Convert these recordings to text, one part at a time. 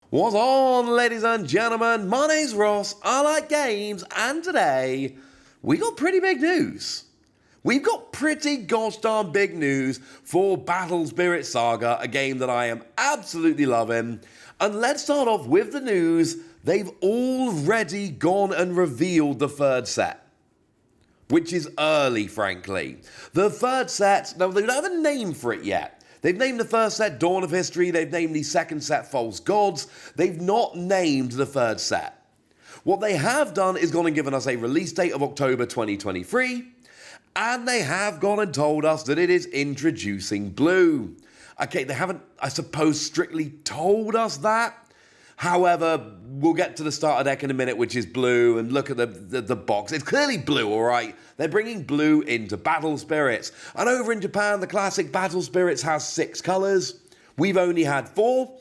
What's on, ladies and gentlemen? My name's Ross, I like games, and today we got pretty big news. We've got pretty gosh darn big news for Battle Spirit Saga, a game that I am absolutely loving. And let's start off with the news. They've already gone and revealed the third set, which is early, frankly. The third set, now they don't have a name for it yet. They've named the first set Dawn of History, they've named the second set False Gods, they've not named the third set. What they have done is gone and given us a release date of October 2023, and they have gone and told us that it is introducing blue. Okay, they haven't, I suppose, strictly told us that. However, we'll get to the starter deck in a minute, which is blue, and look at the box. It's clearly blue, all right? They're bringing blue into Battle Spirits. And over in Japan, the classic Battle Spirits has 6 colors. We've only had 4.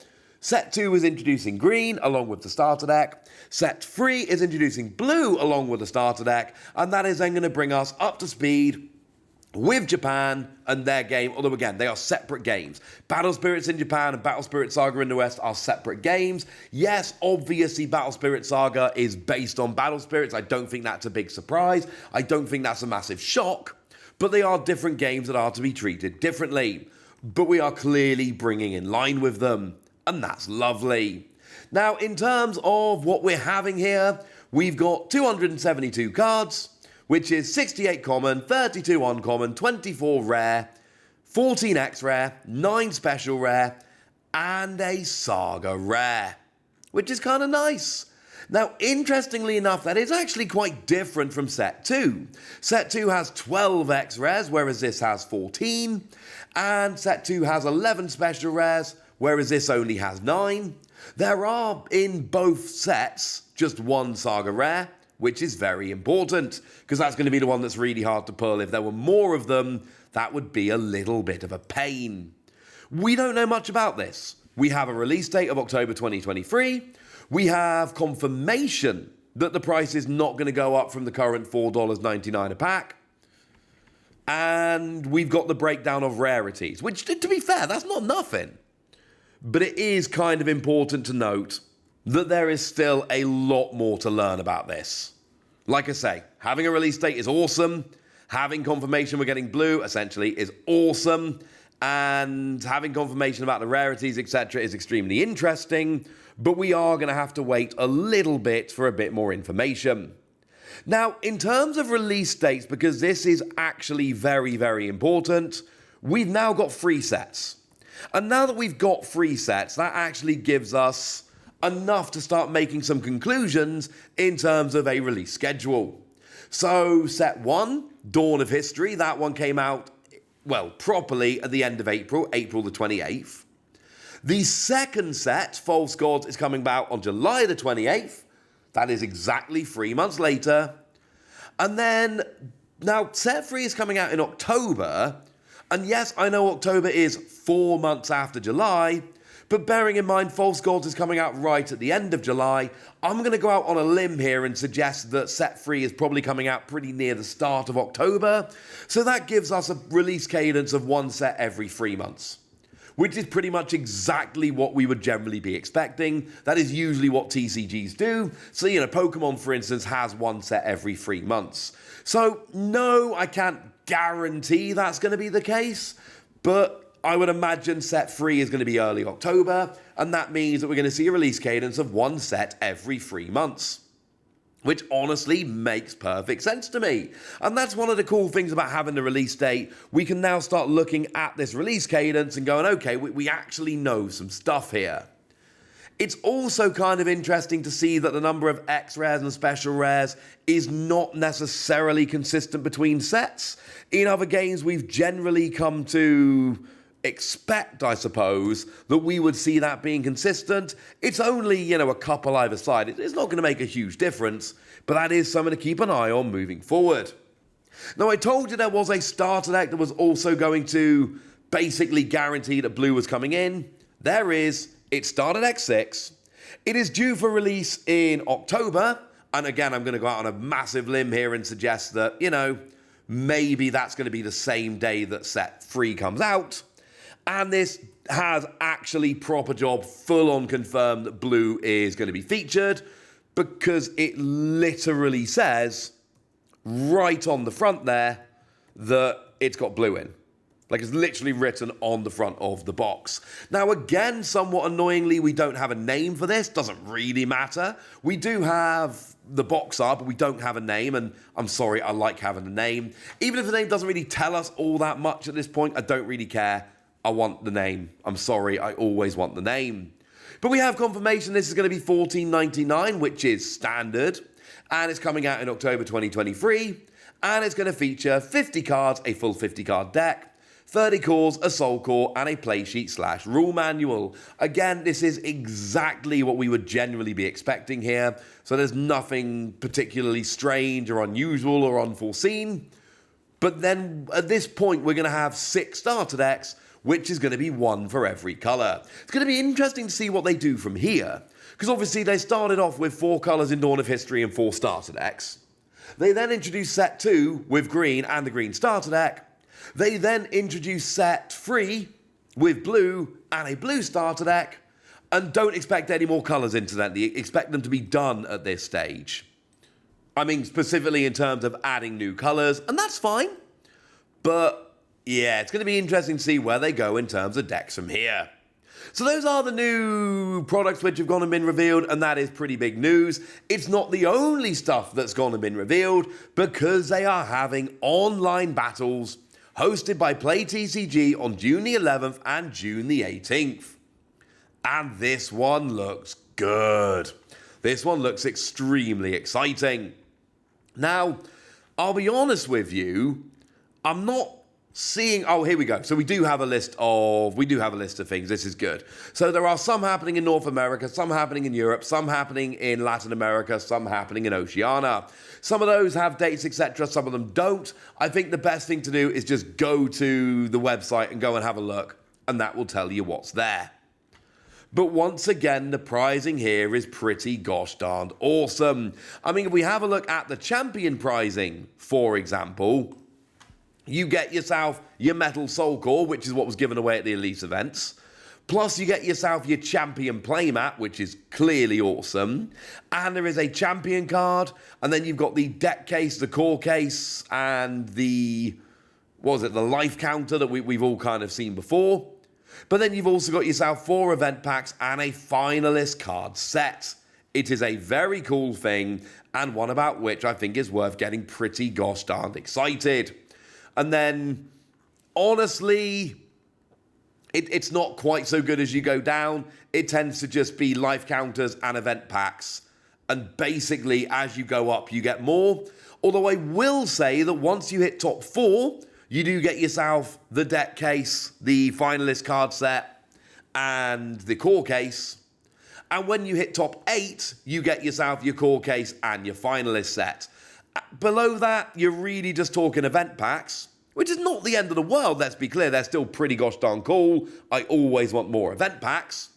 Set 2 is introducing green, along with the starter deck. Set 3 is introducing blue, along with the starter deck. And that is then going to bring us up to speed with Japan and their game, although again, they are separate games. Battle Spirits in Japan and Battle Spirit Saga in the West are separate games. Yes, obviously Battle Spirit Saga is based on Battle Spirits. I don't think that's a big surprise. I don't think that's a massive shock. But they are different games that are to be treated differently. But we are clearly bringing in line with them, and that's lovely. Now, in terms of what we're having here, we've got 272 cards, which is 68 common, 32 uncommon, 24 rare, 14 X rare, 9 special rare, and a Saga rare, which is kind of nice. Now, interestingly enough, that is actually quite different from Set 2. Set 2 has 12 X rares, whereas this has 14, and Set 2 has 11 special rares, whereas this only has 9. There are, in both sets, just 1 Saga rare, which is very important, because that's going to be the one that's really hard to pull. If there were more of them, that would be a little bit of a pain. We don't know much about this. We have a release date of October 2023. We have confirmation that the price is not going to go up from the current $4.99 a pack. And we've got the breakdown of rarities, which, to be fair, that's not nothing. But it is kind of important to note that there is still a lot more to learn about this. Like I say, having a release date is awesome. Having confirmation we're getting blue, essentially, is awesome. And having confirmation about the rarities, etc., is extremely interesting. But we are going to have to wait a little bit for a bit more information. Now, in terms of release dates, because this is actually very, very important, we've now got 3 sets. And now that we've got 3 sets, that actually gives us enough to start making some conclusions in terms of a release schedule. So set 1, Dawn of History, that one came out, well, properly at the end of April the 28th. The second set, False Gods, is coming out on July the 28th. That is exactly 3 months later. And then, now, set 3 is coming out in October. And yes, I know October is 4 months after July, but bearing in mind False Gods is coming out right at the end of July, I'm going to go out on a limb here and suggest that Set 3 is probably coming out pretty near the start of October. So that gives us a release cadence of 1 set every 3 months, which is pretty much exactly what we would generally be expecting. That is usually what TCGs do. So, Pokemon, for instance, has 1 set every 3 months. So, no, I can't guarantee that's going to be the case, but I would imagine set 3 is going to be early October, and that means that we're going to see a release cadence of 1 set every 3 months, which honestly makes perfect sense to me. And that's one of the cool things about having the release date. We can now start looking at this release cadence and going, okay, we actually know some stuff here. It's also kind of interesting to see that the number of X rares and special rares is not necessarily consistent between sets. In other games, we've generally come to expect, I suppose, that we would see that being consistent. It's only, a couple either side. It's not going to make a huge difference, but that is something to keep an eye on moving forward. Now, I told you there was a starter deck that was also going to basically guarantee that blue was coming in. There is. It started X6. It is due for release in October. And again, I'm going to go out on a massive limb here and suggest that, maybe that's going to be the same day that set 3 comes out. And this has actually proper job, full on confirmed that blue is going to be featured, because it literally says right on the front there that it's got blue in. Like, it's literally written on the front of the box. Now, again, somewhat annoyingly, we don't have a name for this. Doesn't really matter. We do have the box art, but we don't have a name. And I'm sorry, I like having a name. Even if the name doesn't really tell us all that much at this point, I don't really care. I want the name. I'm sorry, I always want the name. But we have confirmation this is going to be $14.99, which is standard. And it's coming out in October 2023. And it's going to feature 50 cards, a full 50 card deck, 30 cores, a soul core, and a playsheet / rule manual. Again, this is exactly what we would generally be expecting here. So there's nothing particularly strange or unusual or unforeseen. But then at this point, we're going to have 6 starter decks, which is going to be 1 for every colour. It's going to be interesting to see what they do from here. Because obviously they started off with 4 colours in Dawn of History and 4 starter decks. They then introduced set 2 with green and the green starter deck. They then introduced set 3 with blue and a blue starter deck, and don't expect any more colours, incidentally. Expect them to be done at this stage. I mean, specifically in terms of adding new colours, and that's fine. But yeah, it's going to be interesting to see where they go in terms of decks from here. So those are the new products which have gone and been revealed, and that is pretty big news. It's not the only stuff that's gone and been revealed, because they are having online battles hosted by PlayTCG on June the 11th and June the 18th. And this one looks good. This one looks extremely exciting. Now, I'll be honest with you, I'm not seeing... Oh, here we go. So we do have a list of things. This is good. So there are some happening in North America, some happening in Europe, some happening in Latin America, some happening in Oceania. Some of those have dates, etc. Some of them don't. I think the best thing to do is just go to the website and go and have a look, and that will tell you what's there. But once again, the prizing here is pretty gosh darned awesome. I mean, if we have a look at the champion prizing, for example, you get yourself your Metal Soul Core, which is what was given away at the Elite events. Plus, you get yourself your Champion playmat, which is clearly awesome. And there is a Champion card. And then you've got the deck case, the core case, and the life counter that we've all kind of seen before. But then you've also got yourself 4 event packs and a finalist card set. It is a very cool thing, and one about which I think is worth getting pretty gosh darned excited. And then, honestly, it's not quite so good as you go down. It tends to just be life counters and event packs. And basically, as you go up, you get more. Although I will say that once you hit top 4, you do get yourself the deck case, the finalist card set, and the core case. And when you hit top 8, you get yourself your core case and your finalist set. Below that, you're really just talking event packs, which is not the end of the world, let's be clear. They're still pretty gosh darn cool. I always want more event packs.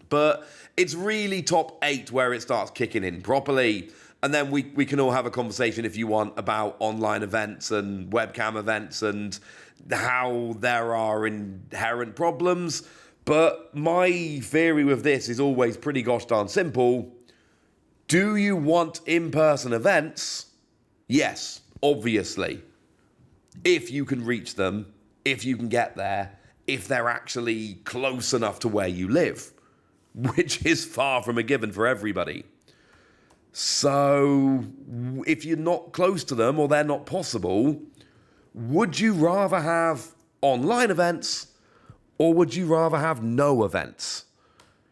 But it's really top 8 where it starts kicking in properly. And then we can all have a conversation, if you want, about online events and webcam events and how there are inherent problems. But my theory with this is always pretty gosh darn simple. Do you want in-person events? Yes, obviously. If you can reach them, if you can get there, if they're actually close enough to where you live, which is far from a given for everybody. So, if you're not close to them or they're not possible, would you rather have online events or would you rather have no events?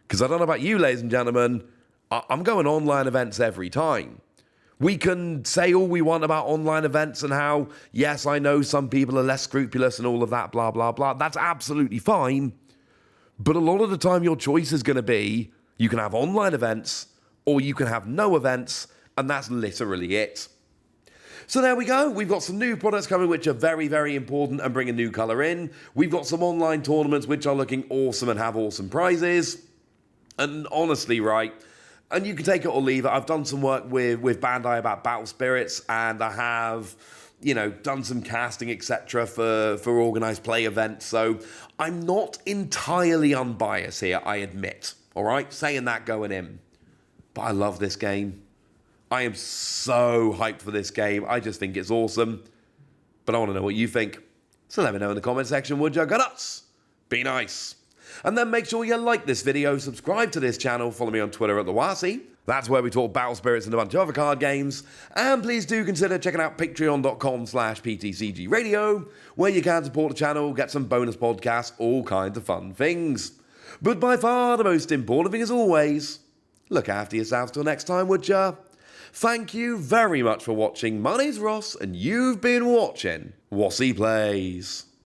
Because I don't know about you, ladies and gentlemen, I'm going online events every time. We can say all we want about online events and how, yes, I know some people are less scrupulous and all of that, blah, blah, blah. That's absolutely fine. But a lot of the time your choice is going to be you can have online events or you can have no events, and that's literally it. So there we go. We've got some new products coming which are very, very important and bring a new colour in. We've got some online tournaments which are looking awesome and have awesome prizes. And honestly, right, and you can take it or leave it. I've done some work with Bandai about Battle Spirits, and I have done some casting, etc. for organised play events, so I'm not entirely unbiased here, I admit. All right, saying that going in. But I love this game. I am so hyped for this game. I just think it's awesome. But I want to know what you think. So let me know in the comment section, would you? Go nuts! Be nice. And then make sure you like this video, subscribe to this channel, follow me on Twitter at TheWasi. That's where we talk Battle Spirits and a bunch of other card games. And please do consider checking out patreon.com/PTCGradio, where you can support the channel, get some bonus podcasts, all kinds of fun things. But by far the most important thing as always, look after yourselves till next time, would ya? Thank you very much for watching. My name's Ross, and you've been watching Wasi Plays.